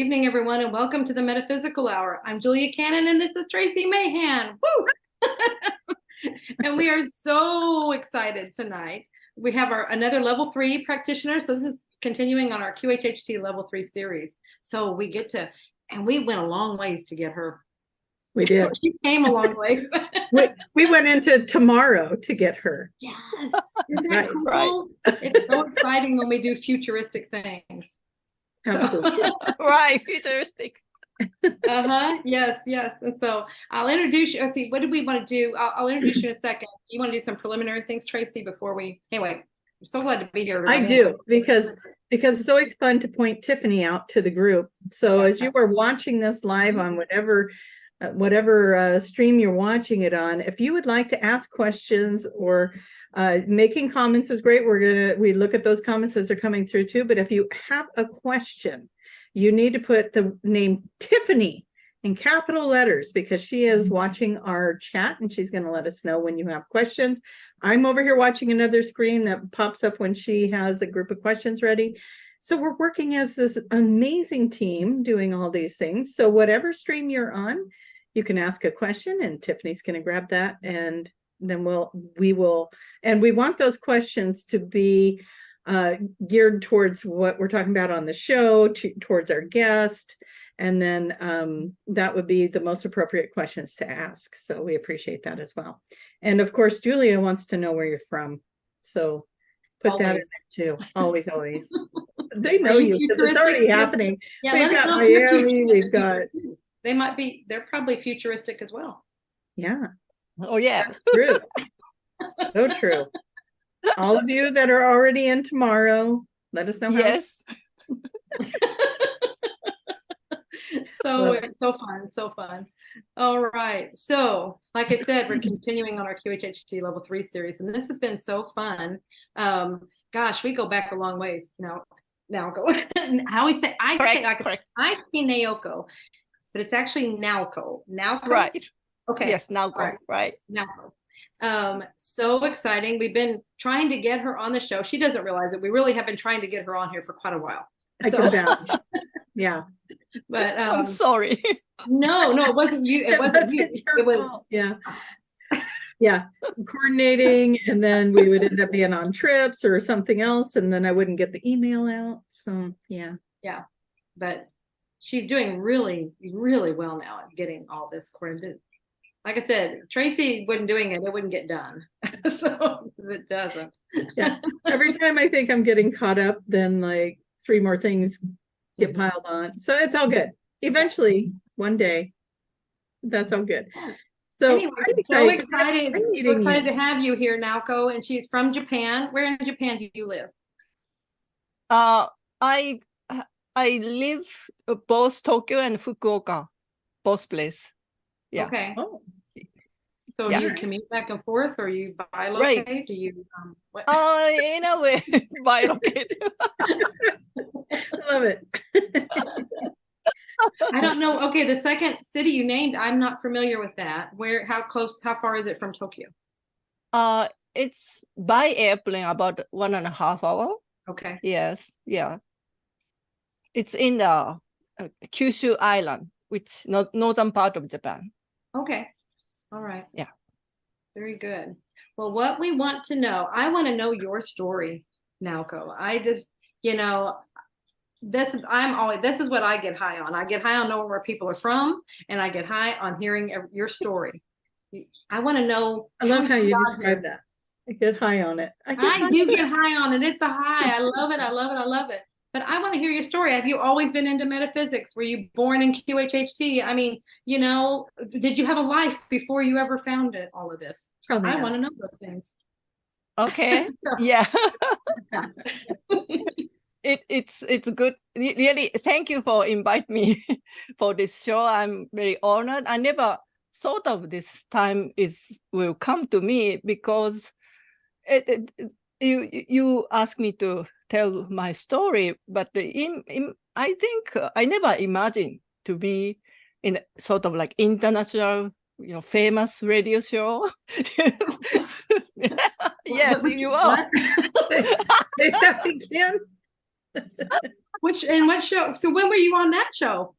Evening, everyone, and welcome to the Metaphysical Hour. I'm Julia Cannon, and this is Tracie Mahan. Woo! And we are so excited tonight. We have another level 3 practitioner. So this is continuing on our QHHT level 3 series. So we get to, and we went a long ways to get her. We did. She came a long ways. we went into tomorrow to get her. Yes. Isn't that cool? Right. It's so exciting when we do futuristic things. Absolutely. Right, futuristic. Yes. And so I'll introduce you. Let's see, what did we want to do? I'll introduce you in a second. You want to do some preliminary things, Tracie, before we, anyway, I'm so glad to be here. I do, because it's always fun to point Tiffany out to the group. So as you were watching this live on whatever stream you're watching it on, if you would like to ask questions or making comments is great. We look at those comments as they're coming through too. But if you have a question, you need to put the name Tiffany in capital letters, because she is watching our chat and she's going to let us know when you have questions. I'm over here watching another screen that pops up when she has a group of questions ready. So we're working as this amazing team doing all these things. So whatever stream you're on, you can ask a question and Tiffany's going to grab that, and then we want those questions to be geared towards what we're talking about on the show, towards our guest, and then that would be the most appropriate questions to ask. So we appreciate that as well. And of course, Julia wants to know where you're from, so put that in there too. Always. They know you because it's already happening. Yeah, we've got Miami. We've got. They're probably futuristic as well. Yeah. Oh, yeah. That's true. So true. All of you that are already in tomorrow, let us know. Yes. It's so fun. All right. So, like I said, we're continuing on our QHHT level 3 series, and this has been so fun. Gosh, we go back a long ways now. Naoko. I always say I see Naoko, but it's actually Naoko. Naoko. Right. Okay. Yes, Naoko. Right. Naoko. So exciting. We've been trying to get her on the show. She doesn't realize it. We really have been trying to get her on here for quite a while. Yeah. But I'm sorry. No, it wasn't you. It wasn't you. It was yeah. Coordinating, and then we would end up being on trips or something else, and then I wouldn't get the email out. So yeah. But she's doing really, really well now at getting all this coordinated. Like I said, Tracie wasn't doing it wouldn't get done. So it doesn't. Yeah. Every time I think I'm getting caught up, then like 3 more things get piled on. So it's all good. Eventually, one day, that's all good. So anyway, so excited to have you here, Naoko. And she's from Japan. Where in Japan do you live? I live both Tokyo and Fukuoka, both places. Yeah. Okay. Oh. So do you commute back and forth, or you bilocate? Right. Do you what? In a way, bilocate. Love it. I don't know. Okay, the second city you named, I'm not familiar with that. How far is it from Tokyo? It's by airplane about 1.5 hours. Okay. Yes. Yeah. It's in the Kyushu Island, which northern part of Japan. Okay. All right. Yeah. Very good. Well, what we want to know, I want to know your story, Naoko. I just, this is what I get high on. I get high on knowing where people are from, and I get high on hearing your story. I want to know. I love how you describe that. I get high on it. I do get high on it. It's a high. I love it. But I want to hear your story. Have you always been into metaphysics? Were you born in QHHT? I mean, did you have a life before you ever found all of this? Probably I want to know those things. Okay. Yeah. It's good. Really, thank you for inviting me for this show. I'm very honored. I never thought of this time will come to me, because you asked me to tell my story, but I think I never imagined to be in sort of like international, famous radio show. Yes, you are. Say that again. What show? So when were you on that show?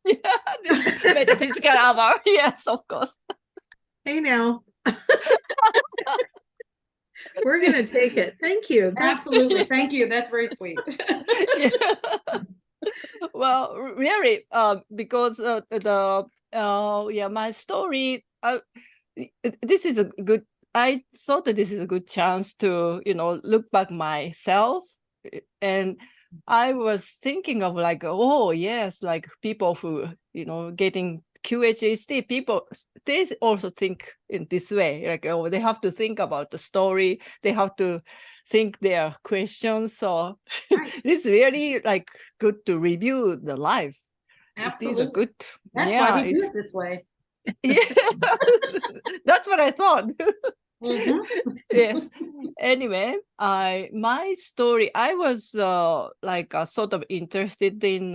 Yeah, this metaphysical hour. Yes, of course. Hey now. We're going to take it. Thank you. Absolutely. Thank you. That's very sweet. Yeah. Well, really, because my story, this is a good, I thought that this is a good chance to, look back myself. And I was thinking of like, oh, yes, like people who, getting QHHT, people, they also think in this way, like, oh, they have to think about the story. They have to think their questions. So Right. it's really like good to review the life. Absolutely. It is a good, That's why we do it this way. Yeah, that's what I thought. Mm-hmm. Yes. Anyway, my story, I was sort of interested in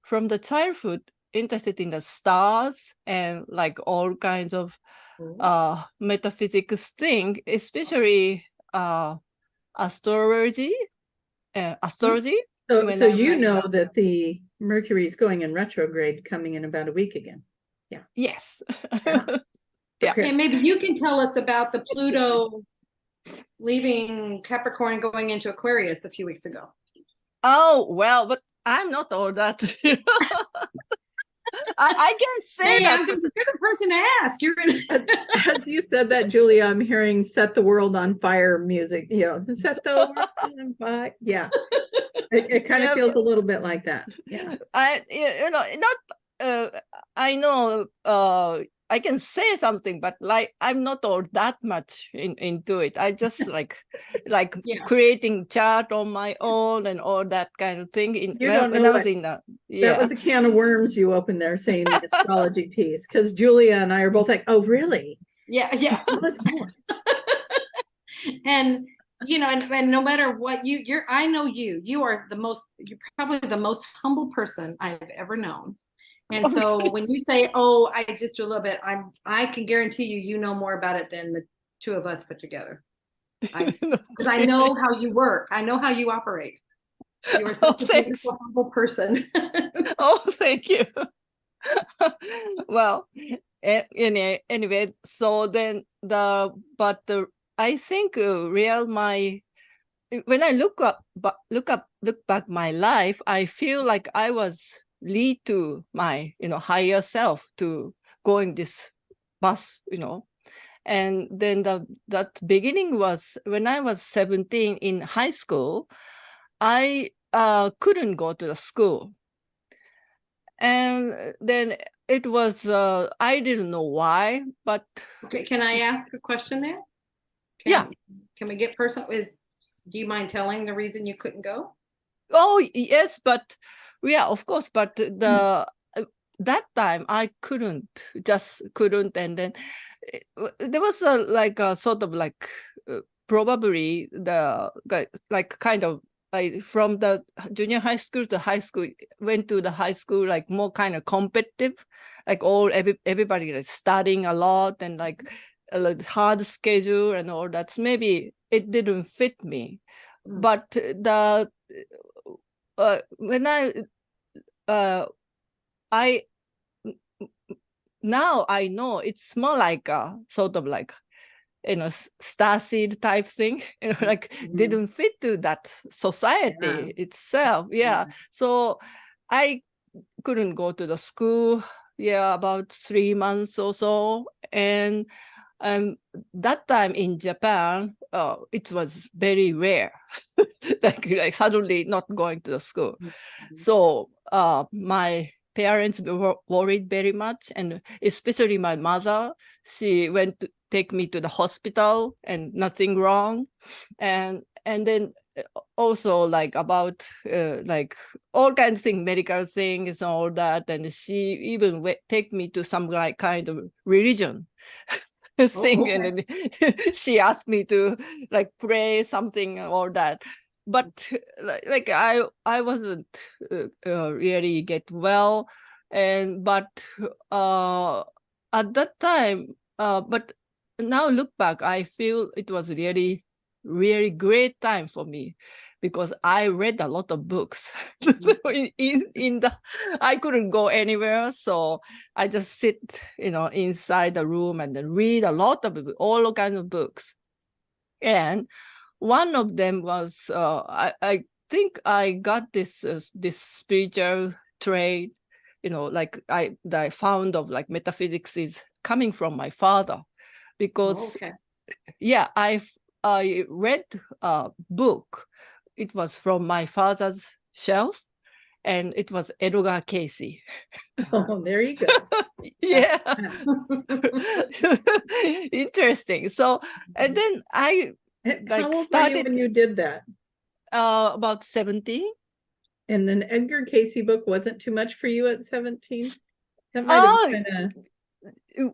from the childhood, interested in the stars and like all kinds of metaphysics thing, especially astrology. Astrology. So when you know that the Mercury is going in retrograde coming in about a week again. Yeah. Yes. Yeah. Yeah. Okay, maybe you can tell us about the Pluto leaving Capricorn and going into Aquarius a few weeks ago. Oh, well, but I'm not all that. I can say that. You're the person to ask. You're gonna... As you said that, Julia, I'm hearing "Set the World on Fire" music. Set the world on fire. Yeah, it kind of feels a little bit like that. Yeah, I know. I can say something, but like I'm not all that much into it. I just like creating chart on my own and all that kind of thing. When I was in that was a can of worms you opened there saying the astrology piece, because Julia and I are both like, oh really? Yeah. And and no matter what I know you are you're probably the most humble person I've ever known. And so when you say, oh, I just do a little bit, I can guarantee you know more about it than the two of us put together. Because I know how you work. I know how you operate. You are such a beautiful, humble person. Oh, thank you. Well, anyway, so then I think when I look back my life, I feel like I was lead to my higher self to going this bus, and then that beginning was when I was 17 in high school. I couldn't go to the school, and then it was I didn't know why, but okay, can I ask a question there? Can we get personal? Do you mind telling the reason you couldn't go? Oh yes, but yeah, of course, but that time I couldn't, and then there was a sort of like probably the like kind of like from the junior high school to high school, went to the high school like more kind of competitive, like everybody like studying a lot and like a hard schedule and all that. So maybe it didn't fit me, but when I now I know it's more like a sort of like starseed type thing, like didn't fit to that society itself. Yeah. So I couldn't go to the school, about 3 months or so. And that time in Japan, it was very rare, like suddenly not going to the school. So my parents were worried very much, and especially my mother. She went to take me to the hospital, and nothing wrong, and then also like about like all kinds of things, medical things, and all that. And she even take me to some like kind of religion thing, and then she asked me to like pray something and all that. But like I wasn't really get well, but at that time, but now look back, I feel it was really really great time for me because I read a lot of books. I couldn't go anywhere, so I just sit, inside the room and then read a lot of all kinds of books. And one of them was I think I got this spiritual trait, like I found of like metaphysics is coming from my father, because yeah, I read a book. It was from my father's shelf, and it was Edgar Casey. Oh, there you go. Yeah. Interesting. So, and then I How old were you when you did that? About 17. And an Edgar Casey book wasn't too much for you at 17? That might have been kind of...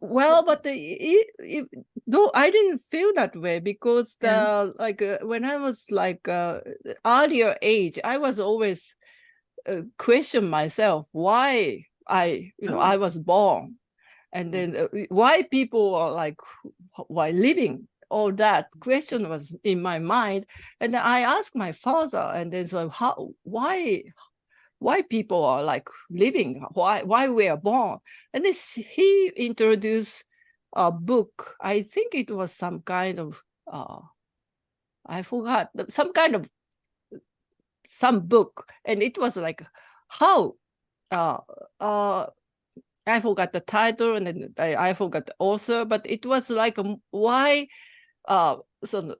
Well, but though I didn't feel that way, because when I was like earlier age, I was always question myself why I was born, and then why people are like why living. All that question was in my mind, and then I asked my father, and then so why people are like living, why we are born. And this, he introduced a book. I think it was some kind of I forgot, some book, and it was like how I forgot the title, and then I forgot the author, but it was like why some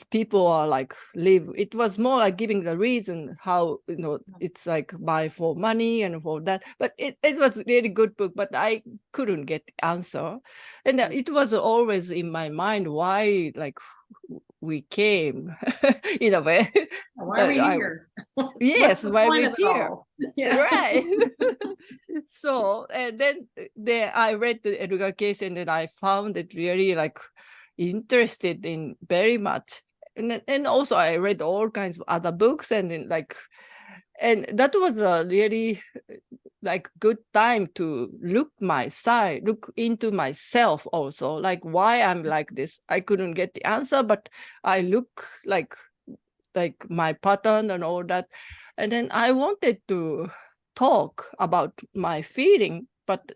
people are like live. It was more like giving the reason how it's like buy for money and for that. But it was really good book, but I couldn't get the answer, and it was always in my mind why like we came in a way. Why are we here? Yes, why we're here. Yeah. Right. So, and then I read the Edgar Case, and then I found it really like interested in very much. And also I read all kinds of other books, and then and that was a really like good time to look into myself also, like why I'm like this. I couldn't get the answer, but I look like my pattern and all that. And then I wanted to talk about my feeling, but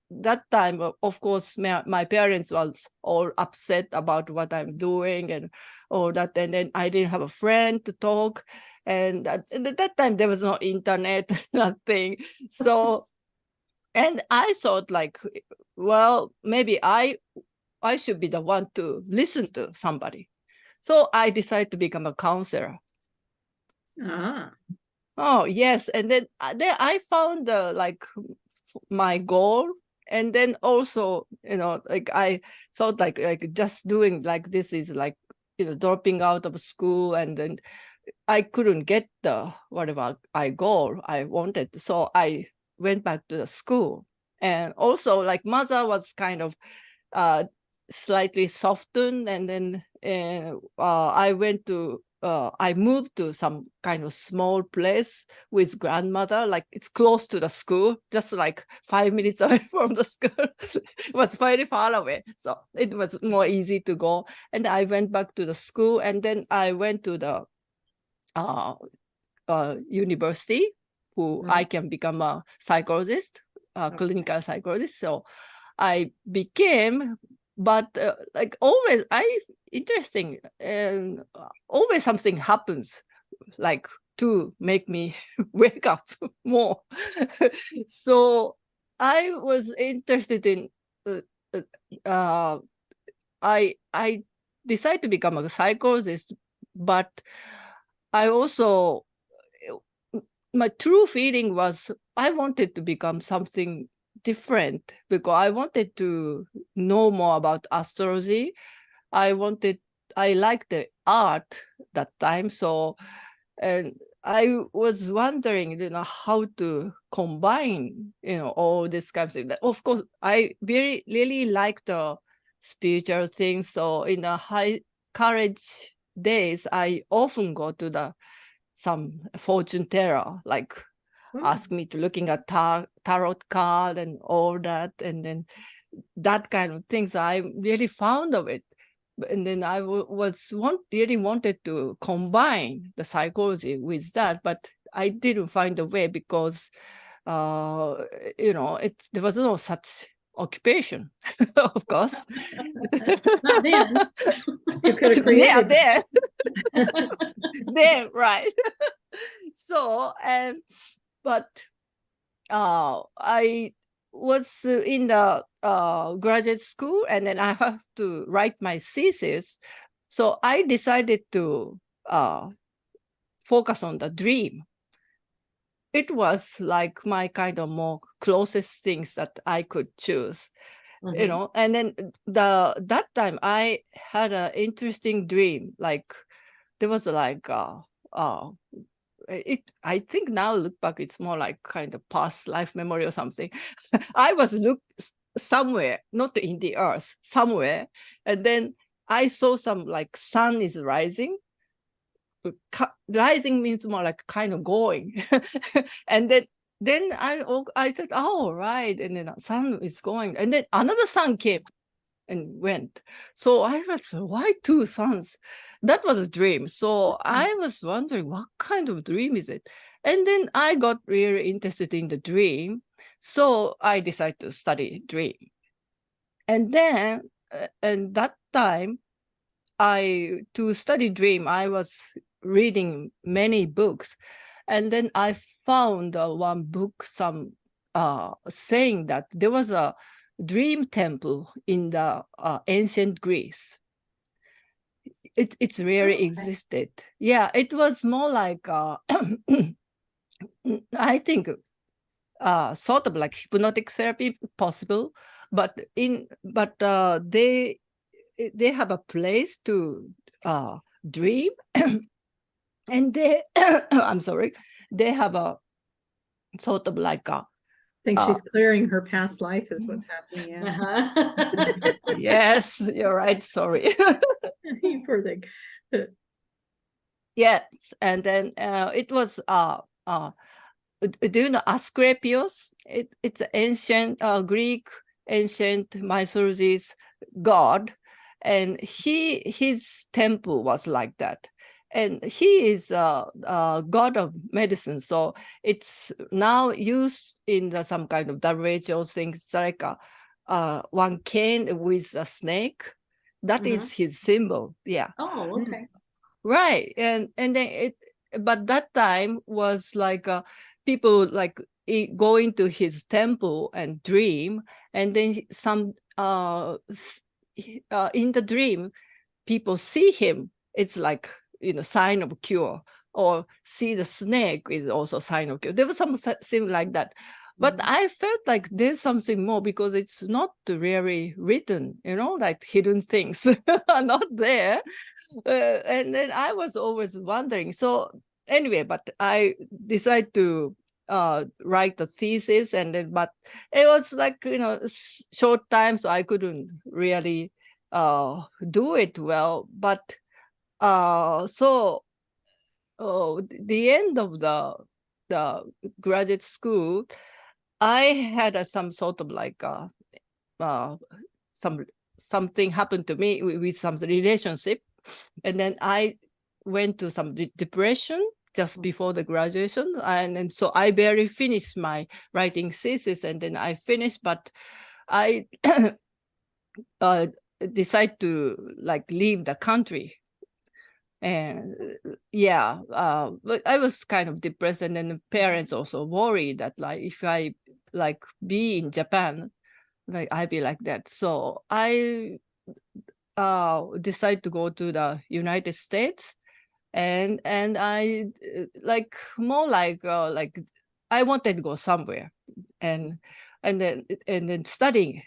that time, of course, my parents was all upset about what I'm doing and all that. And then I didn't have a friend to talk. And at that time, there was no internet, nothing. So, and I thought like, well, maybe I should be the one to listen to somebody. So I decided to become a counselor. Oh, yes. And then I found like my goal. And then also, like I thought like just doing like this is like, dropping out of school, and then I couldn't get the whatever I wanted. So I went back to the school. And also like mother was kind of slightly softened, and then I moved to some kind of small place with grandmother, like it's close to the school, just like 5 minutes away from the school. It was very far away, so it was more easy to go. And I went back to the school, and then I went to the university, who I can become a psychologist, clinical psychologist. So I became, but like always, interesting, and always something happens, like to make me wake up more. So I was interested in. I decided to become a psychologist, but I also, my true feeling was I wanted to become something different, because I wanted to know more about astrology. I liked the art that time. So, and I was wondering, how to combine, all this kind of thing. Of course, I really like the spiritual things. So in the high college days, I often go to some fortune teller, like ask me to looking at tarot card and all that. And then that kind of things, I really found of it. And then I really wanted to combine the psychology with that, but I didn't find a way because, there was no such occupation, of course. Not then. You could have Yeah, created there. There, right. So, but I was in the graduate school, and then I have to write my thesis. So I decided to focus on the dream. It was like my kind of more closest things that I could choose, and then that time I had an interesting dream. Like there was like I think now look back, it's more like kind of past life memory or something. I was somewhere, not in the earth, somewhere, and then I saw some like sun is rising. Rising means more like kind of going, and then I said, oh right, and then the sun is going, and then another sun came and went. So I was, why two suns? That was a dream. So I was wondering, what kind of dream is it? And then I got really interested in the dream. So I decided to study dream. And then, and that time, to study dream, I was reading many books. And then I found one book, saying that there was a dream temple in the ancient Greece. It's really existed. Yeah, it was more like I think sort of like hypnotic therapy possible, but they have a place to dream, and they I'm sorry, they have a sort of like a I think she's clearing her past life is what's happening. Yeah. Yes, you're right. Sorry. You poor thing. Yes, and then it was do you know Asclepius? It's ancient Greek, ancient mythology's god, and his temple was like that. And he is a god of medicine, so it's now used in some kind of Darwin things like one cane with a snake. That is his symbol. Yeah. Oh, okay. Right. And then but that time was like people like going to his temple and dream, and then some in the dream people see him. It's like sign of cure, or see the snake is also sign of cure. There was something like that. But I felt like there's something more, because it's not really written, like hidden things are not there. And then I was always wondering. So anyway, but I decided to write the thesis, and then, but it was like, short time, so I couldn't really do it well. But so the end of the graduate school, I had some sort of like something happened to me with some relationship, and then I went to some depression just before the graduation, and so I barely finished my writing thesis, and then I finished, but I decided to like leave the country. And but I was kind of depressed, and then the parents also worried that like if I like be in Japan, like I'd be like that. So I decided to go to the United States, and I like more like I wanted to go somewhere, and then studying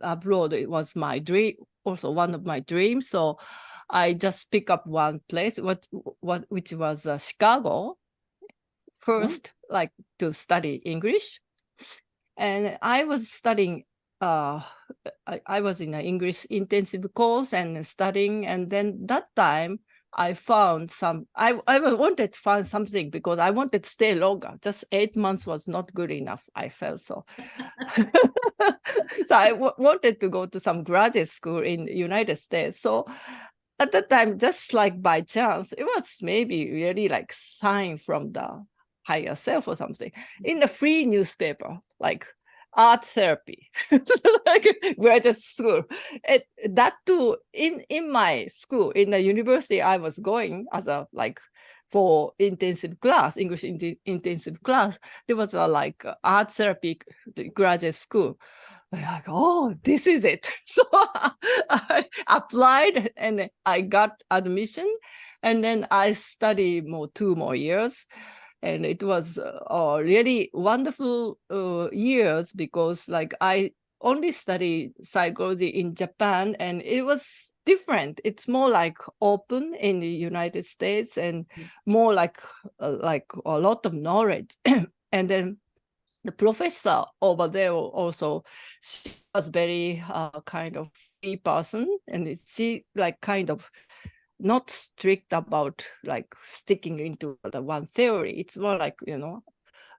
abroad, it was my dream, also one of my dreams. So I just pick up one place, which was Chicago first, like to study English. And I was studying, I was in an English intensive course and studying. And then that time I found I wanted to find something because I wanted to stay longer. Just 8 months was not good enough. I felt so. So I wanted to go to some graduate school in the United States. So at that time, just like by chance, it was maybe really like sign from the higher self or something in the free newspaper, like art therapy, like graduate school. That too, in my school, in the university I was going as a like for intensive class, English intensive class, there was a like art therapy graduate school. Like, oh, this is it. So I applied and I got admission, and then I studied 2 more years. And it was really wonderful years because like I only studied psychology in Japan, and it was different. It's more like open in the United States and more like a lot of knowledge. And then the professor over there also, she was very kind of free person, and she like kind of not strict about like sticking into the one theory. It's more like,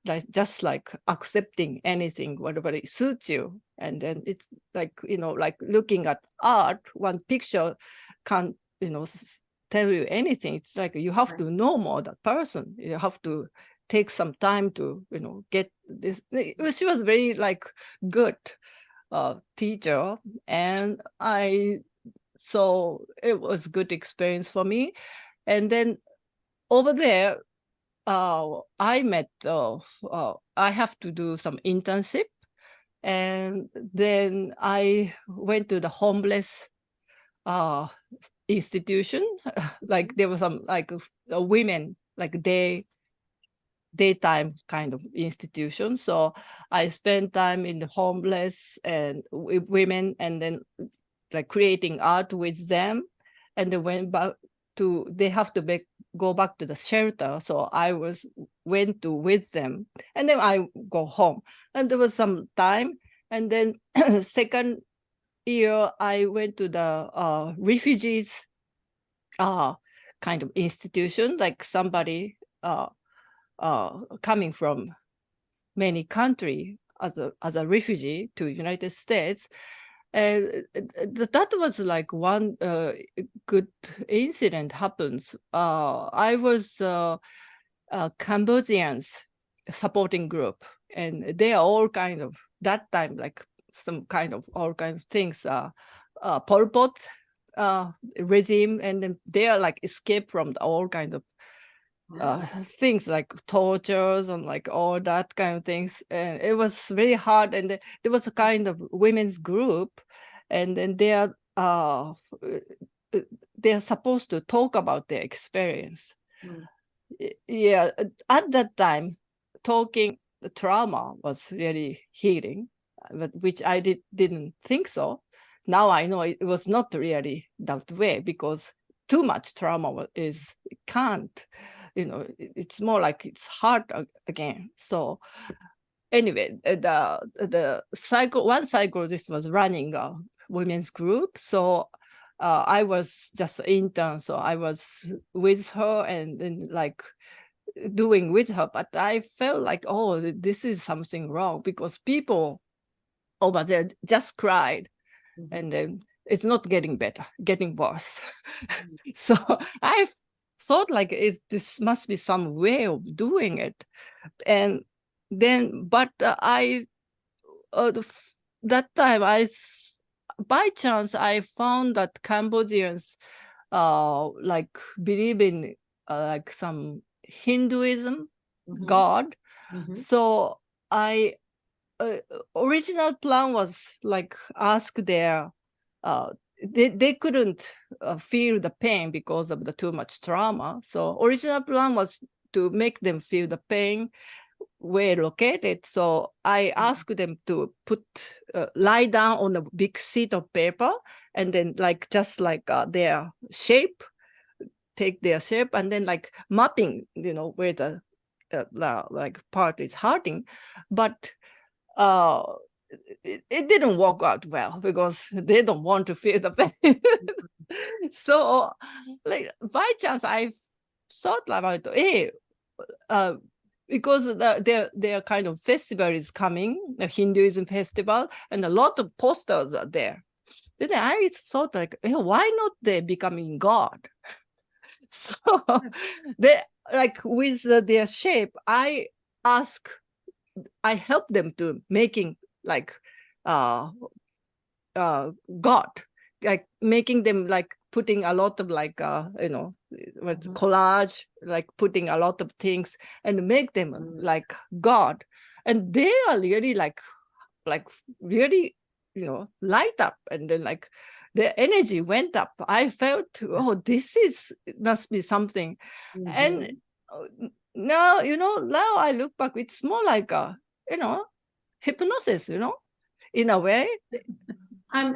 like just like accepting anything, whatever it suits you. And then it's like, like looking at art, one picture can't, tell you anything. It's like you have to know more that person. You have to take some time to, get this. She was very like good teacher, and so it was good experience for me. And then over there, I met, I have to do some internship. And then I went to the homeless institution. Like there was some like women, like daytime kind of institution. So I spent time in the homeless and with women, and then like creating art with them. And they went back to, they have to go back to the shelter. So I went to with them, and then I go home. And there was some time. And then second year, I went to the refugees kind of institution, like somebody coming from many countries as a refugee to United States. And that was like one good incident happens. I was Cambodians supporting group, and they are all kind of that time like some kind of all kinds of things. Pol Pot regime, and then they are like escape from all kinds of things like tortures and like all that kind of things. And it was very hard. And there was a kind of women's group, and then they're supposed to talk about their experience. Yeah, at that time, talking the trauma was really healing, but which I didn't think so. Now I know it was not really that way, because too much trauma can't, it's more like it's hard again. So anyway, the one psychologist was running a women's group. So I was just an intern. So I was with her and then like doing with her, but I felt like, oh, this is something wrong, because people over there just cried. And then it's not getting better, getting worse. So I thought like this must be some way of doing it. And then, but that time by chance, I found that Cambodians like believe in like some Hinduism god. So I original plan was like ask their they couldn't feel the pain because of the too much trauma. So original plan was to make them feel the pain where located. So I asked them to lie down on a big sheet of paper, and then like just like their shape, take their shape, and then like mapping, where the like part is hurting. But it didn't work out well because they don't want to feel the pain. So, like by chance, I thought about, hey, because their kind of festival is coming, the Hinduism festival, and a lot of posters are there. Then I thought, like, hey, why not they becoming God? So they, like, with their shape, I help them to making like God, like making them like putting a lot of like what's collage, like putting a lot of things and make them like God, and they are really like really light up, and then like their energy went up. I felt, oh, this must be something. And now now I look back, it's more like a hypnosis, in a way.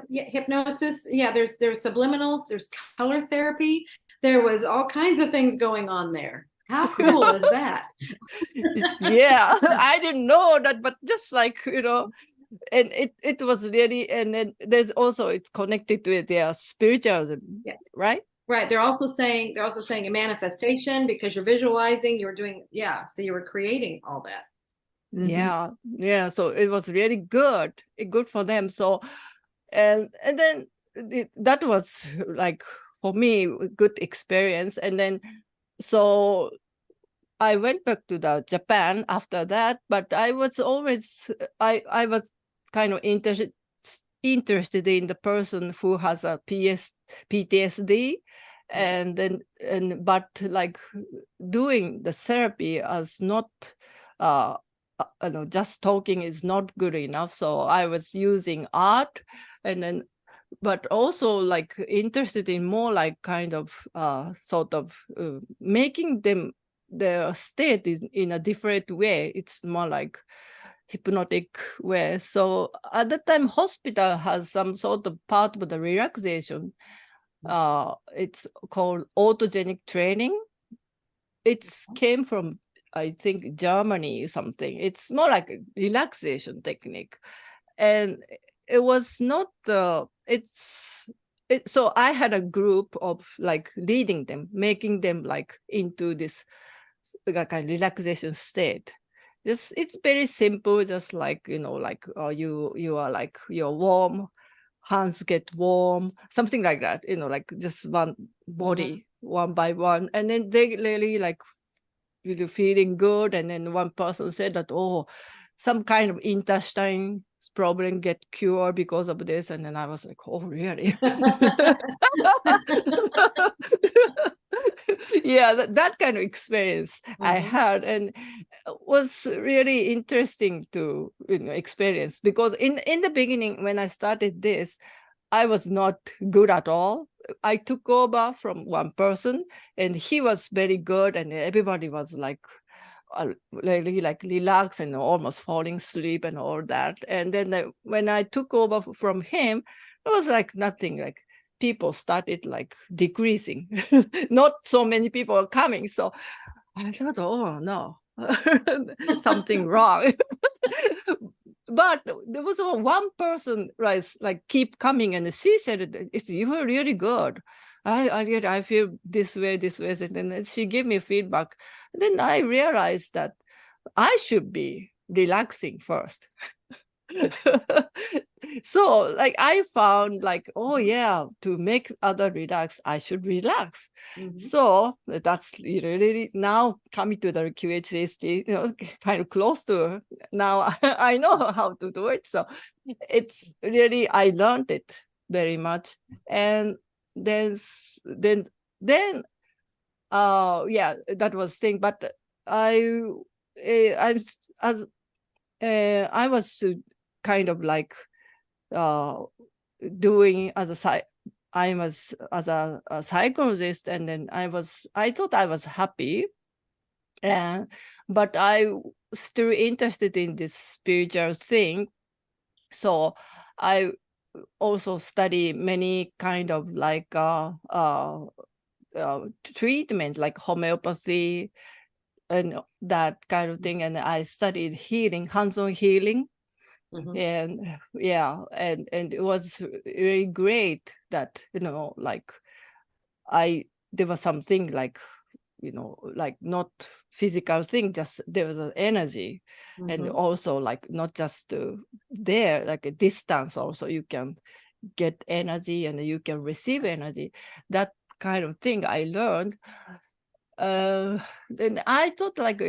Yeah, hypnosis. Yeah, there's subliminals, there's color therapy. There was all kinds of things going on there. How cool is that? Yeah, I didn't know that, but just like, and it was really, and then there's also, it's connected to their spiritualism, yeah. Right? Right. They're also saying a manifestation, because you're visualizing, you're doing, so you were creating all that. Yeah. So it was really good for them. So, and then that was like, for me, a good experience. And then, so I went back to the Japan after that, but I was always, I was kind of interested in the person who has a PTSD, and then, but like doing the therapy as not, just talking is not good enough. So I was using art, and then, but also like interested in more like kind of sort of making them their state in a different way. It's more like hypnotic way. So at that time, hospital has some sort of part of the relaxation. It's called autogenic training. It came from, I think, Germany something. It's more like a relaxation technique. And it was not so I had a group of like leading them, making them like into this kind of relaxation state. It's very simple, just like like you are like, you're warm, hands get warm, something like that, like just one body one by one, and then they really like really feeling good. And then one person said that, oh, some kind of intestine problem get cured because of this. And then I was like, oh, really? Yeah, that kind of experience I had, and was really interesting to experience, because in the beginning, when I started this, I was not good at all. I took over from one person, and he was very good, and everybody was like really like relaxed and almost falling asleep and all that. And then when I took over from him, it was like nothing, like people started like decreasing. Not so many people are coming. So I thought, oh no, something wrong. But there was one person, right, like keep coming, and she said, you were really good. I feel this way, and then she gave me feedback. Then I realized that I should be relaxing first. So like I found like, oh yeah, to make other relax, I should relax. So that's really now coming to the QHHT, kind of close to now. I know how to do it. So it's really, I learned it very much. And then yeah, that was thing. But I was kind of like doing I was as a psychologist, and then I thought I was happy, but I still interested in this spiritual thing. So I also study many kind of like treatment, like homeopathy and that kind of thing. And I studied healing, hands-on healing. And yeah, and it was really great that, you know, like there was something like, you know, like not physical thing, just there was an energy. And also like not just there, like a distance also, you can get energy and you can receive energy. That kind of thing I learned. Then I thought like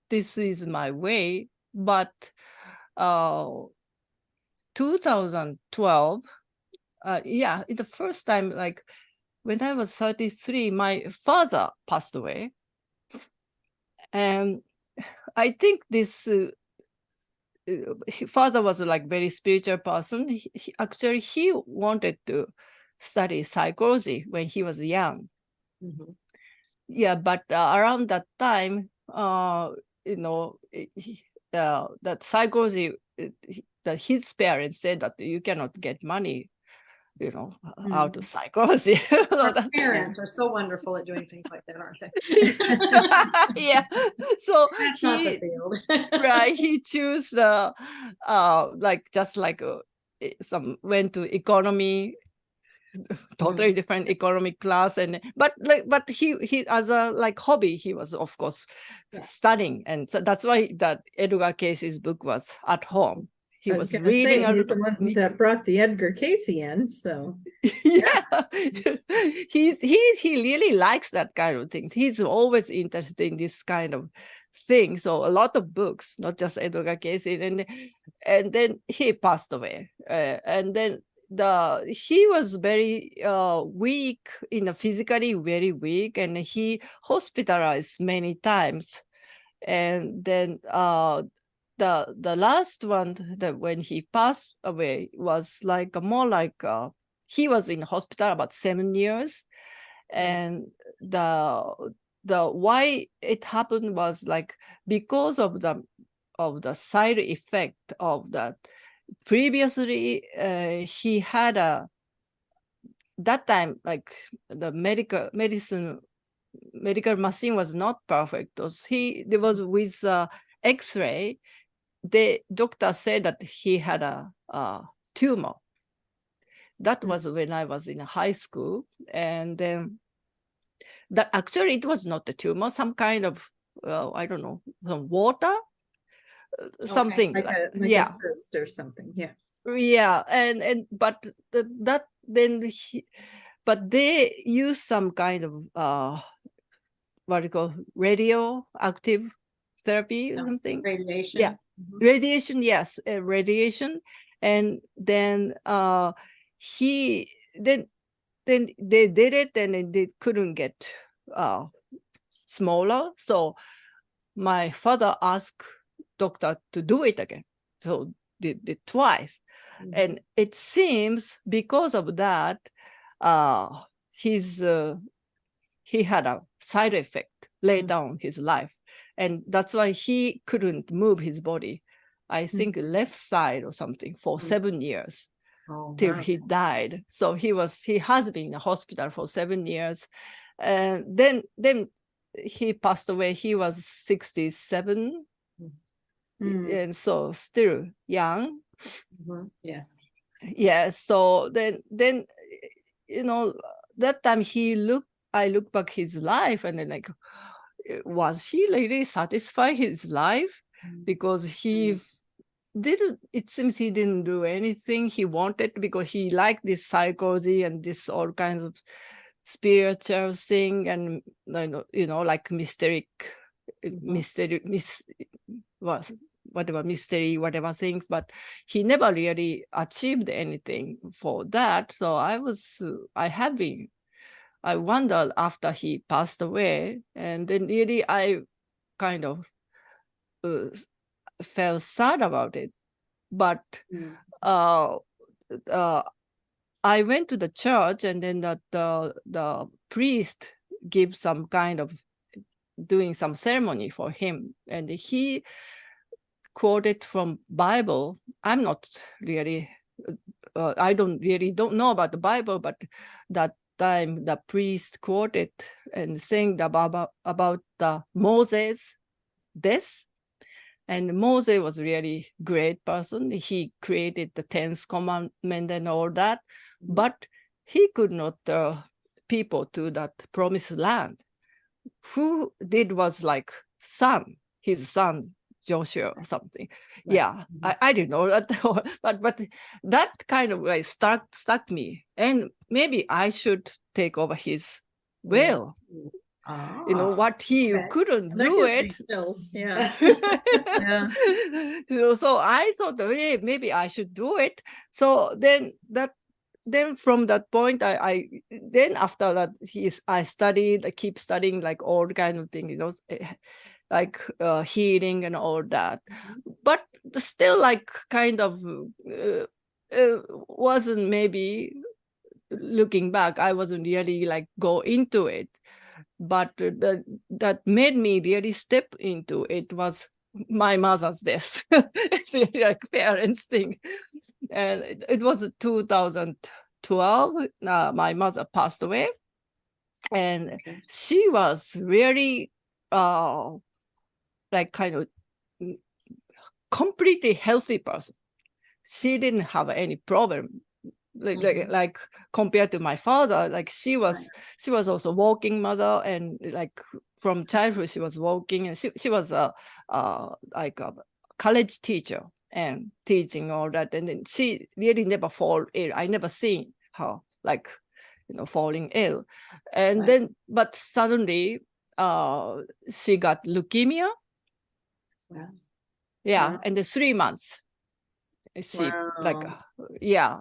this is my way, but 2012, yeah, it's the first time, like when I was 33, my father passed away. And I think this father was like very spiritual person. Actually, he wanted to study psychology when he was young. Yeah, but around that time, you know, that psychology, that his parents said that you cannot get money, you know, out of psychology. So Our that, parents are so wonderful at doing things like that, aren't they? yeah. So That's not the field. right, he chose like just like some went to economy, totally different economic class, and but he as a like hobby, he was of course studying, and so that's why that Edgar Casey's book was at home. He was reading he's the one that brought the Edgar Casey in, so yeah. he really likes that kind of thing. He's always interested in this kind of thing. So a lot of books, not just Edgar Casey, and then he passed away, and then he was very weak, physically very weak, and he hospitalized many times. And then the last one, that when he passed away, was like more like he was in hospital about 7 years, and the why it happened was like because of the side effect of that. Previously, he had that time, like the medical machine was not perfect. There was with X-ray. The doctor said that he had a tumor. That was when I was in high school, and then that actually it was not a tumor, some kind of I don't know, some water, something like a cyst or something. Yeah, and but that then but they use some kind of what you call radioactive therapy or something. Radiation. Yeah, radiation. Yes, radiation, and then then they did it, and they couldn't get smaller. So my father asked doctor to do it again. So did it twice, and it seems because of that, he had a side effect later on his life, and that's why he couldn't move his body. I think left side or something for 7 years till he died. So he has been in a hospital for 7 years, and then he passed away. He was 67, and so still young. Yes. Yeah. So then you know, that time I look back his life, and then like, was he really satisfied his life? Because it seems he didn't do anything he wanted, because he liked this psychology and this all kinds of spiritual thing, and like whatever things, but he never really achieved anything for that. So I wondered after he passed away, and then really I kind of felt sad about it. But I went to the church, and then the priest gives some kind of doing some ceremony for him, and he quoted from Bible. I'm not really, I don't know about the Bible, but that time the priest quoted and saying about the Moses' death, And Moses was really great person. He created the 10th commandment and all that, but he could not people to that promised land. Who did was like his son Joshua or something. Right. Yeah, I didn't know that, but that kind of like stuck me, and maybe I should take over his will. You know what, he okay. couldn't That do gives me it. chills. Yeah. Yeah. So I thought, hey, maybe I should do it. So then from that point, I then after that I studied, I keep studying like all kind of things, you know, like healing and all that. But still, like kind of wasn't, maybe looking back, I wasn't really like go into it. But that made me really step into it was my mother's death. It's really like parents thing. And it was 2012. My mother passed away. And she was really like kind of completely healthy person. She didn't have any problem. Like compared to my father, like she was also working mother, and like from childhood she was working, and she was like a college teacher and teaching all that, and then she really never fall ill. I never seen her like, you know, falling ill. And then but suddenly she got leukemia. And the 3 months she like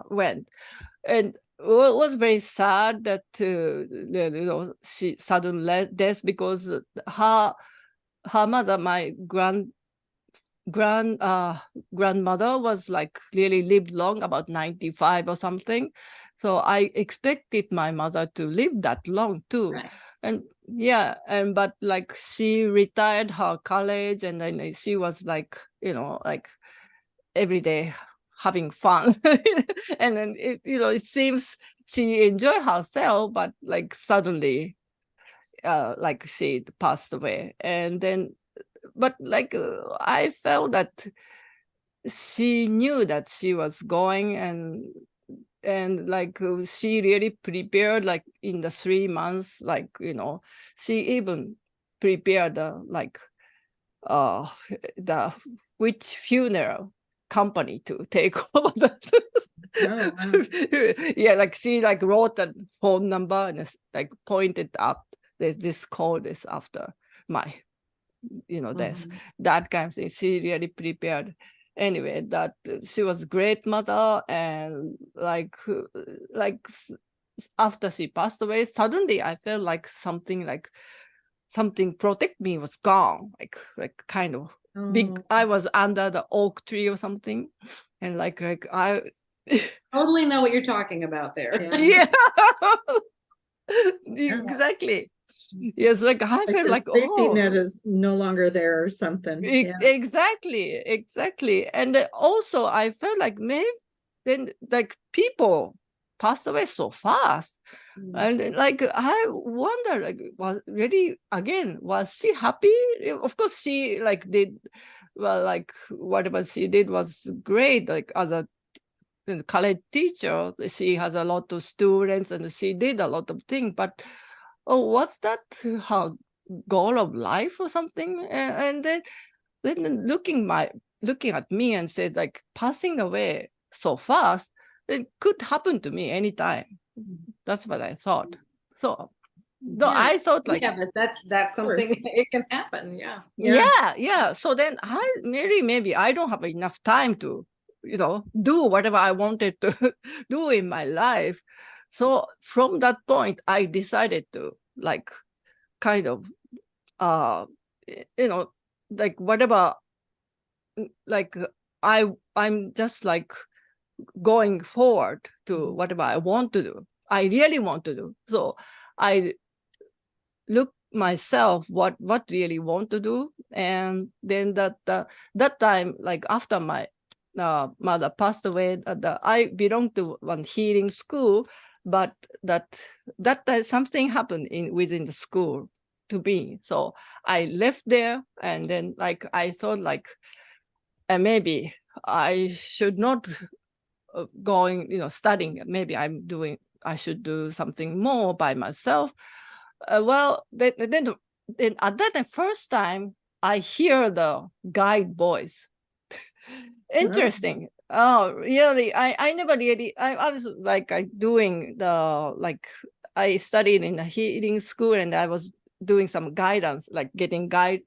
went. And it was very sad that you know, she sudden death, because her mother, my grandmother, was like really lived long, about 95 or something. So I expected my mother to live that long too. And but like she retired her college, and then she was like, you know, like every day having fun. And then you know, it seems she enjoyed herself, but like suddenly like she passed away. And then but like I felt that she knew that she was going, and like she really prepared, like in the 3 months, like, you know, she even prepared like the which funeral company to take over that. Like she like wrote a phone number and like pointed up, this call is after my, you know, death. That kind of thing. She really prepared. Anyway, that she was great mother, and like after she passed away, suddenly I felt like something protect me was gone, like kind of big. I was under the oak tree or something, and like I totally know what you're talking about there. Exactly. Yes, like I felt like safety net is no longer there or something. Exactly. And then also I felt like maybe then like people passed away so fast. And like I wonder, like, was really, again, was she happy? Of course she like did well, like whatever she did was great, like as a college teacher. She has a lot of students and she did a lot of things, but what's that her goal of life or something? And then looking at me and said, like, passing away so fast, it could happen to me anytime. That's what I thought. So I thought, like, but that's something it can happen. So then maybe I don't have enough time to, you know, do whatever I wanted to do in my life. So from that point, I decided to, like, kind of you know, like whatever, like I'm just like going forward to whatever I want to do, I really want to do. So I look myself what really want to do. And then that time, like after my mother passed away, I belonged to one healing school, but that something happened within the school. to be. So I left there, and then like I thought like maybe I should not going, studying. Maybe I should do something more by myself. Well, then at that time, first time I hear the guide voice. Interesting. Oh, really? I never really. I was like doing the like I studied in a healing school, and I was doing some guidance, like getting guide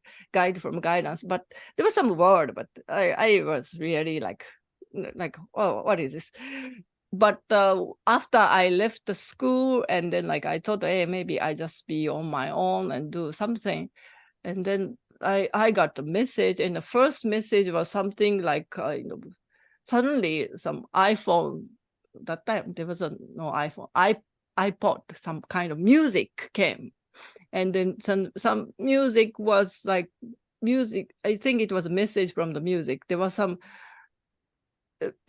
from guidance. But there was some word, but I was really like oh, what is this? But after I left the school, and then like I thought, hey, maybe I just be on my own and do something. And then I got a message, and the first message was something like, suddenly some iPhone, that time there was no iPhone, iPod, some kind of music came. And then some music was like music. I think it was a message from the music. There was some,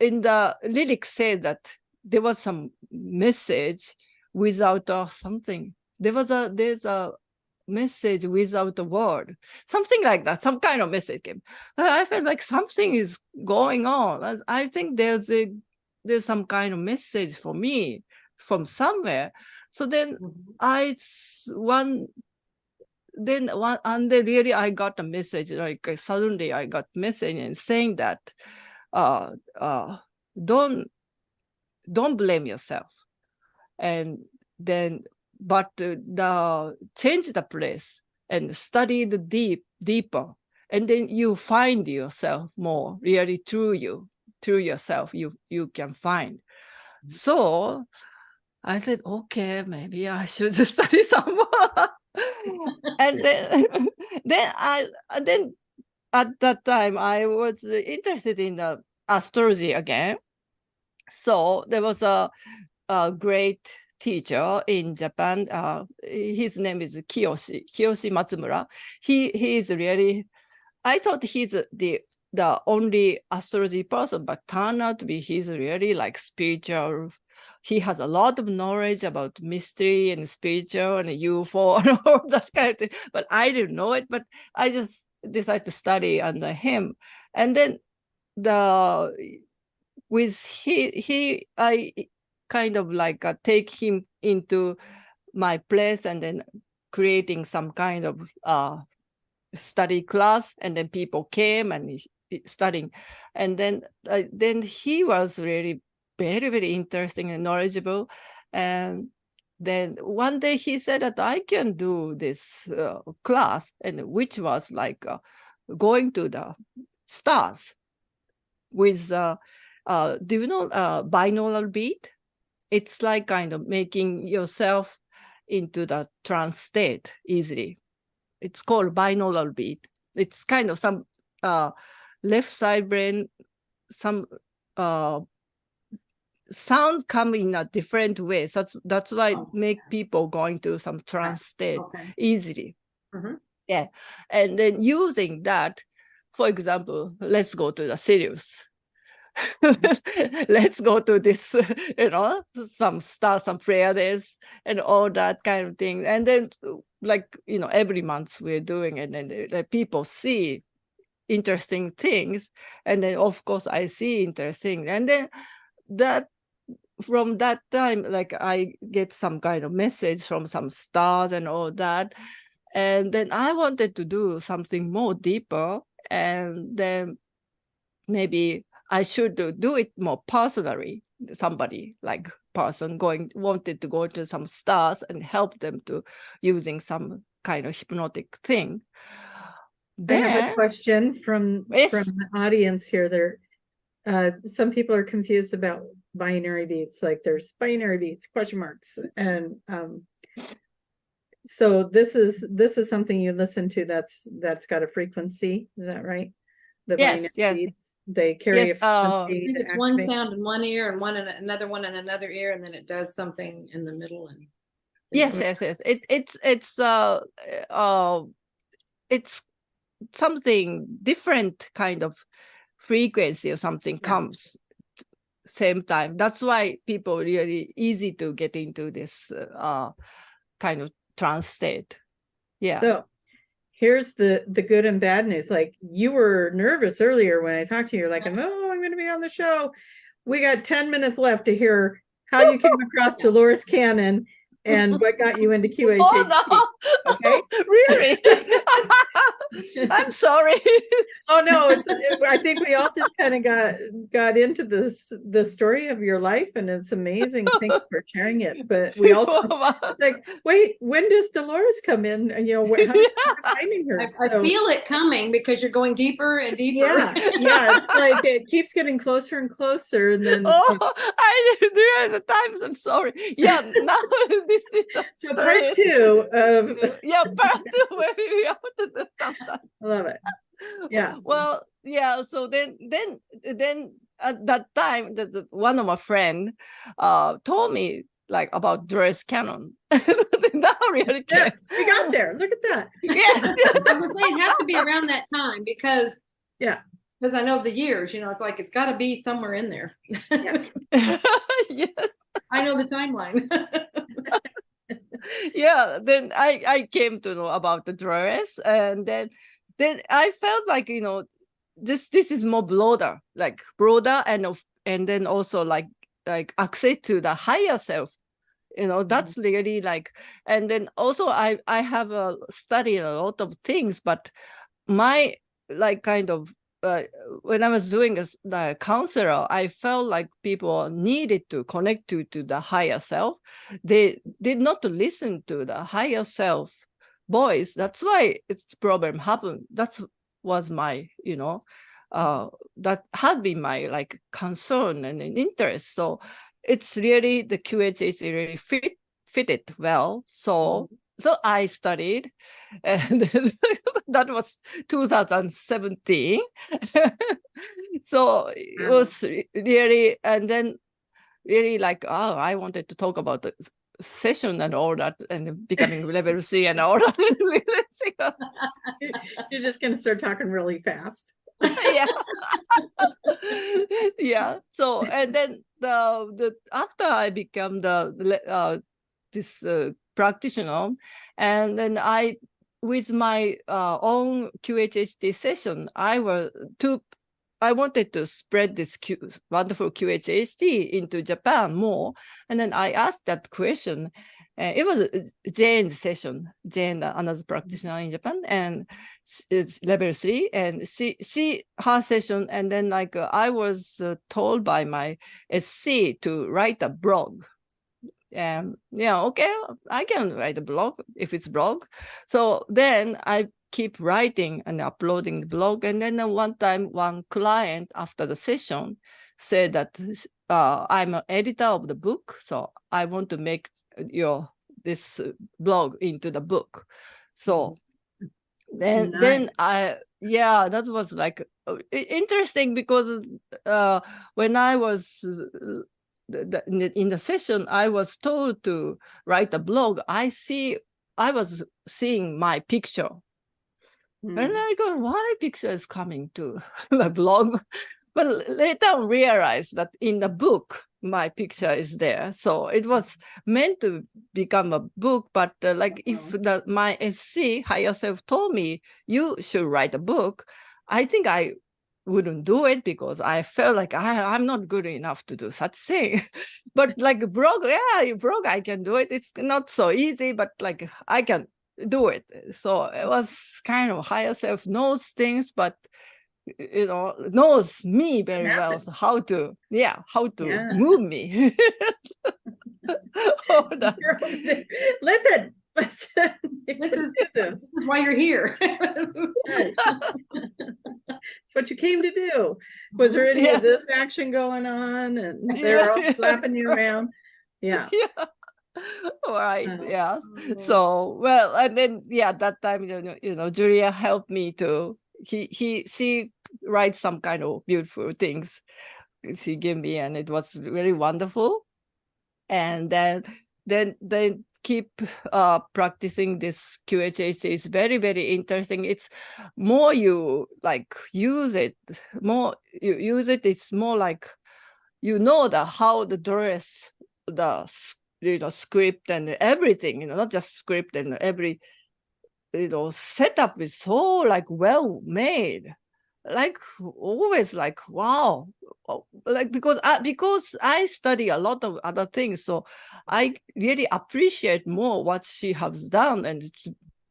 in the lyrics said that there was some message without something. There's a message without a word, something like that. Some kind of message came. I felt like something is going on. I think there's some kind of message for me from somewhere. So then and then really I got a message, like suddenly I got message and saying that don't blame yourself, and then but the change the place and study the deeper, and then you find yourself more really through yourself you can find. So I said, okay, maybe I should study some more. And then then at that time I was interested in the astrology again. So there was a great teacher in Japan. His name is Kiyoshi Matsumura. He is really, I thought he's the only astrology person, but turned out to be he's really like spiritual. He has a lot of knowledge about mystery and spiritual and UFO and all that kind of thing. But I didn't know it, but I just decided to study under him. And then I kind of like take him into my place, and then creating some kind of study class, and then people came and studying, and then he was really very, very interesting and knowledgeable. And then one day he said that I can do this class, and which was like going to the stars with do you know binaural beat? It's like kind of making yourself into the trance state easily. It's called binaural beat. It's kind of some left side brain, some sounds come in a different way. So that's why make people going to some trance state easily. Yeah, and then using that, for example, let's go to the Sirius. Let's go to this, some stars, some Pleiades, and all that kind of thing. And then, like, every month we're doing it, and then people see interesting things. And then, of course, I see interesting. And then from that time, like, I get some kind of message from some stars and all that. And then I wanted to do something more deeper. And then maybe I should do it more personally. Somebody like person wanted to go to some stars and help them to using some kind of hypnotic thing. I have a question from the audience here. Some people are confused about binary beats, like there's binary beats, question marks, and so this is something you listen to that's got a frequency. Is that right? The yes. Beats, they carry a frequency. I think it's one sound in one ear and one in another one in another ear, and then it does something in the middle. And yes. It's something different kind of frequency or something comes same time. That's why people really easy to get into this kind of trance state. Yeah. So here's the good and bad news. Like, you were nervous earlier when I talked to you. You're like, oh, I'm going to be on the show. We got 10 minutes left to hear how you came across Dolores Cannon and what got you into QHHT. Oh, no. Okay. Really? I'm sorry. Oh no, I think we all just kind of got into the story of your life, and it's amazing. Thanks for sharing it. But we also like, wait, when does Dolores come in? You know, how are you finding her? I feel it coming because you're going deeper and deeper. Yeah, it's like it keeps getting closer and closer, and then I didn't realize the times. I'm sorry. Yeah, now this is so part 2 of part 2 where we have to do something. I love it. Yeah. Well, yeah. So then at that time, that one of my friend told me like about Dolores Cannon. That really yeah, we got there. Look at that. Yes. I was saying it has to be around that time because I know the years. You know, it's like it's got to be somewhere in there. Yes. I know the timeline. Yeah. Then I came to know about the Dolores, and then I felt like, you know, this is more broader and then also like access to the higher self. You know, that's really like, and then also I have studied a lot of things, but my like kind of when I was doing the counselor, I felt like people needed to connect to the higher self. They did not listen to the higher self voice. That's why its problem happened. That was my, you know, that had been my like concern and interest. So it's really the QHHT really fitted well. So I studied, and that was 2017. So it was really, and then really like, oh, I wanted to talk about the session and all that, and becoming level 3 and all that. You're just going to start talking really fast. Yeah. Yeah. So, and then the after I became this practitioner, and then I, with my own QHHT session, I wanted to spread this wonderful QHHT into Japan more. And then I asked that question. It was Jane's session, Jane, another practitioner in Japan, and it's level 3. And her session, and then like I was told by my SC to write a blog. And yeah, okay, I can write a blog if it's blog. So then I keep writing and uploading the blog. And then one time, one client after the session said that I'm an editor of the book, so I want to make this blog into the book. So then that was like interesting, because when I was in the session, I was told to write a blog. I was seeing my picture. And I go, why picture is coming to the blog? But later on realized that in the book, my picture is there. So it was meant to become a book, but if my SC, higher self, told me, you should write a book, I think I wouldn't do it, because I felt like I'm not good enough to do such thing. But like blog, I can do it. It's not so easy, but like I can do it. So it was kind of higher self knows things, but you know, knows me very well. So how to move me. Listen. This is why you're here. It's what you came to do. Was there any of this action going on, and they're all slapping you around? Yeah. Right. Yeah. So well, and then that time, you know, Julia helped me to. She writes some kind of beautiful things. She gave me, and it was really wonderful. And then they keep practicing this QHHT. Is very, very interesting. It's more you like use it, more you use it. It's more like how the dress, the script and everything. Not just script and every setup is so like well made, like always like wow, like because I study a lot of other things, so I really appreciate more what she has done, and it's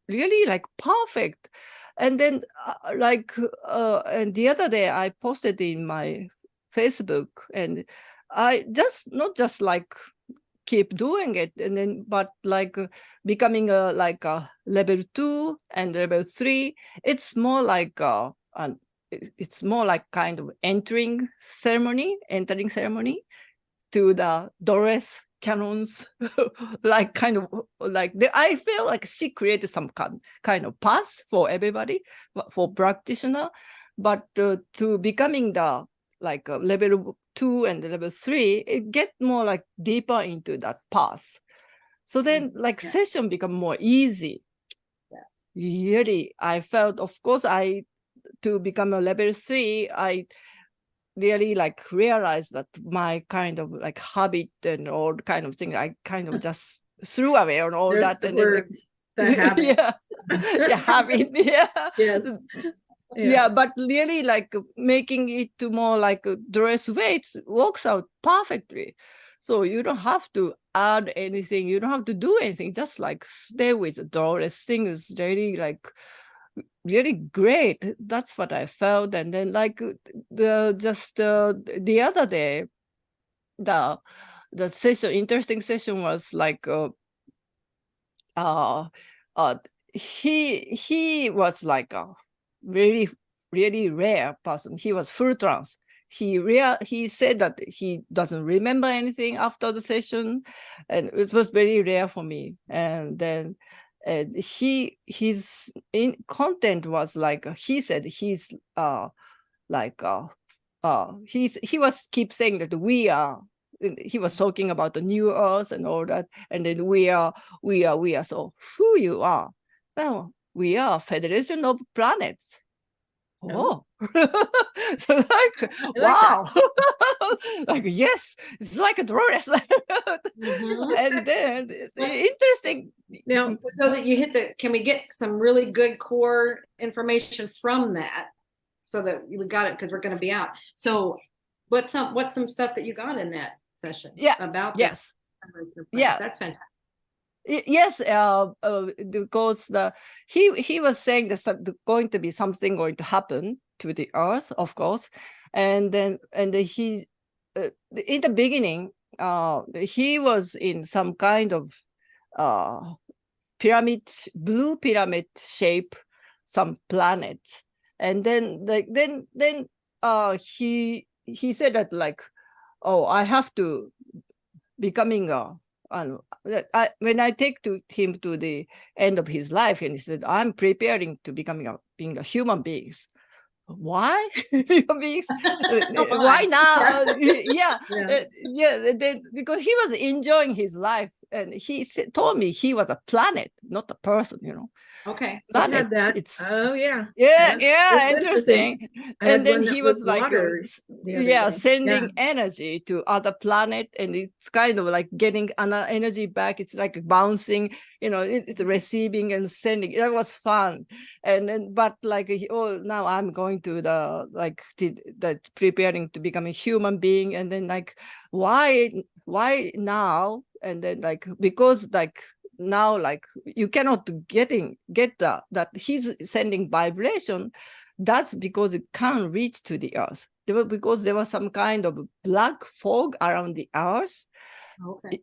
really like perfect. And then and the other day I posted in my Facebook, and I just not just like keep doing it, and then but like becoming a level 2 and level 3. It's more like it's more like kind of entering ceremony to the Doris Cannon's like kind of like I feel like she created some kind of path for everybody, for practitioner, but to becoming the like level 2 and level 3, it get more like deeper into that path. So then like session become more easy. Really, I felt, of course, to become a level 3, I really like realized that my kind of like habit and all kind of thing, I kind of just threw away on all There's that. the And words, the habit. yeah, habit. Yeah. Yes. Yeah, but really like making it to more like a dress weights works out perfectly. So you don't have to add anything. You don't have to do anything. Just like stay with the dress thing is really like really great. That's what I felt. And then like the other day, the interesting session was like he was like a really really rare person. He was full trance. He said that he doesn't remember anything after the session, and it was very rare for me. And then his content was like he said he's like he was keep saying that he was talking about the new earth and all that, and then we are. So who you are? Well, we are Federation of Planets. Oh, so like wow, like yes, it's like a dress. And then interesting. Now, so that you hit can we get some really good core information from that, so that we got it, because we're going to be out. So what's some stuff that you got in that session? Yeah. About yes. Yeah, that's fantastic. Yes, because he was saying that going to be something going to happen to the earth, of course, and then he in the beginning he was in some kind of blue pyramid shape, some planets, and then he said that like, oh, I have to becoming when I take him to the end of his life, and he said, I'm preparing to being a human being. Why human beings? Why now? Yeah. Because he was enjoying his life, and he told me he was a planet, not a person, Okay. Planet. It's yeah, That's interesting. And then he was like sending Yeah. energy to other planet, and it's kind of like getting energy back. It's like bouncing, it's receiving and sending. That was fun. And then but like, now I'm going to the preparing to become a human being. And then like, why now? And then like, because like now, like, you cannot get that he's sending vibration. That's because it can't reach to the earth. Because there was some kind of black fog around the earth. Okay.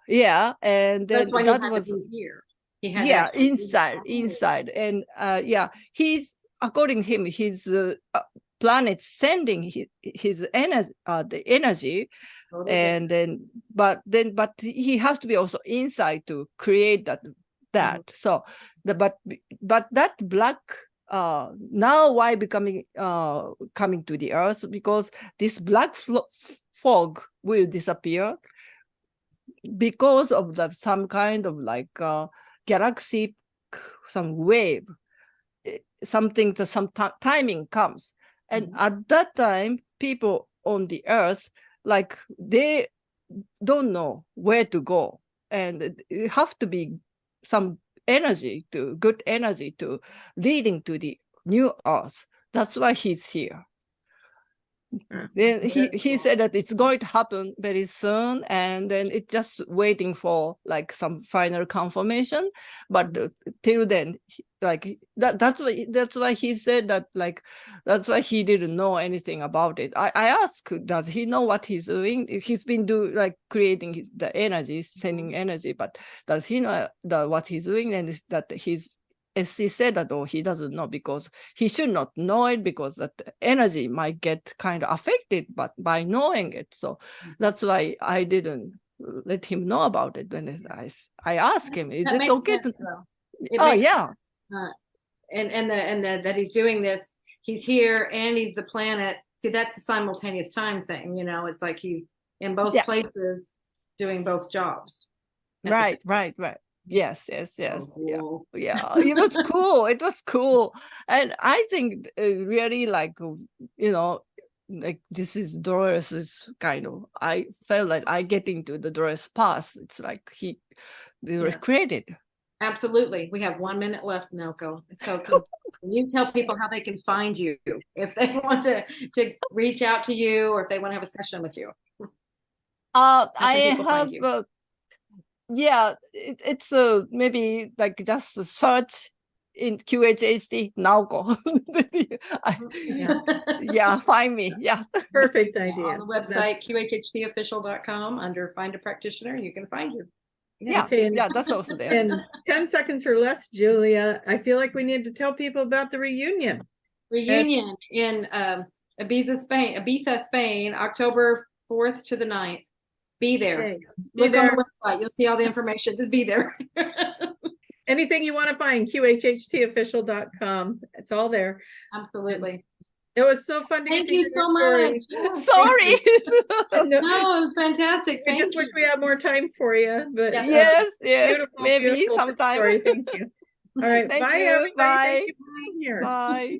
Yeah, and then that's why that he was to be here. He had inside, and he's, according to him, his planet sending his energy, the energy. And then but he has to be also inside to create that. So but that black now why becoming coming to the earth, because this black fog will disappear because of some kind of like galaxy, some wave, something that some timing comes. And at that time, people on the earth, like, they don't know where to go, and it have to be some energy, to good energy, to leading to the new earth. That's why he's here. Then he said that it's going to happen very soon, and then it's just waiting for like some final confirmation. But till then, like that's why he said that, like that's why he didn't know anything about it. I asked, does he know what he's doing? He's been creating the energy, sending energy, but does he know what he's doing? And that he's, as he said that, he doesn't know, because he should not know it, because that energy might get kind of affected, but by knowing it. So that's why I didn't let him know about it. When I asked him, is it okay to? Oh yeah. And that he's doing this. He's here and he's the planet. See, that's a simultaneous time thing. It's like he's in both places doing both jobs. Right. Yes. Oh, cool. Yeah. It was cool. It was cool. And I think really, like, like this is Dolores' kind of, I felt like I get into the Dolores path. It's like they were created. Absolutely. We have 1 minute left, Naoko. So can you tell people how they can find you if they want to reach out to you, or if they want to have a session with you? I have it's maybe like just a search in QHHT Naoko. Find me. Yeah. Perfect idea. On the website, QHHTofficial.com, under Find a Practitioner, you can find you. That's also there. In 10 seconds or less, Julia, I feel like we need to tell people about the reunion. In Ibiza, Spain, October 4th to the 9th. Be there. Okay. Look on the website. You'll see all the information. Just be there. Anything you want to find, QHHTofficial.com. It's all there. Absolutely. It was so fun to Thank get to you hear so your story. much. Sorry. No, it was fantastic. I just wish we had more time for you. But yes, beautiful, maybe beautiful sometime. story. Thank you. All right. Thank bye, you. everybody. Bye. Thank you for being here. Bye.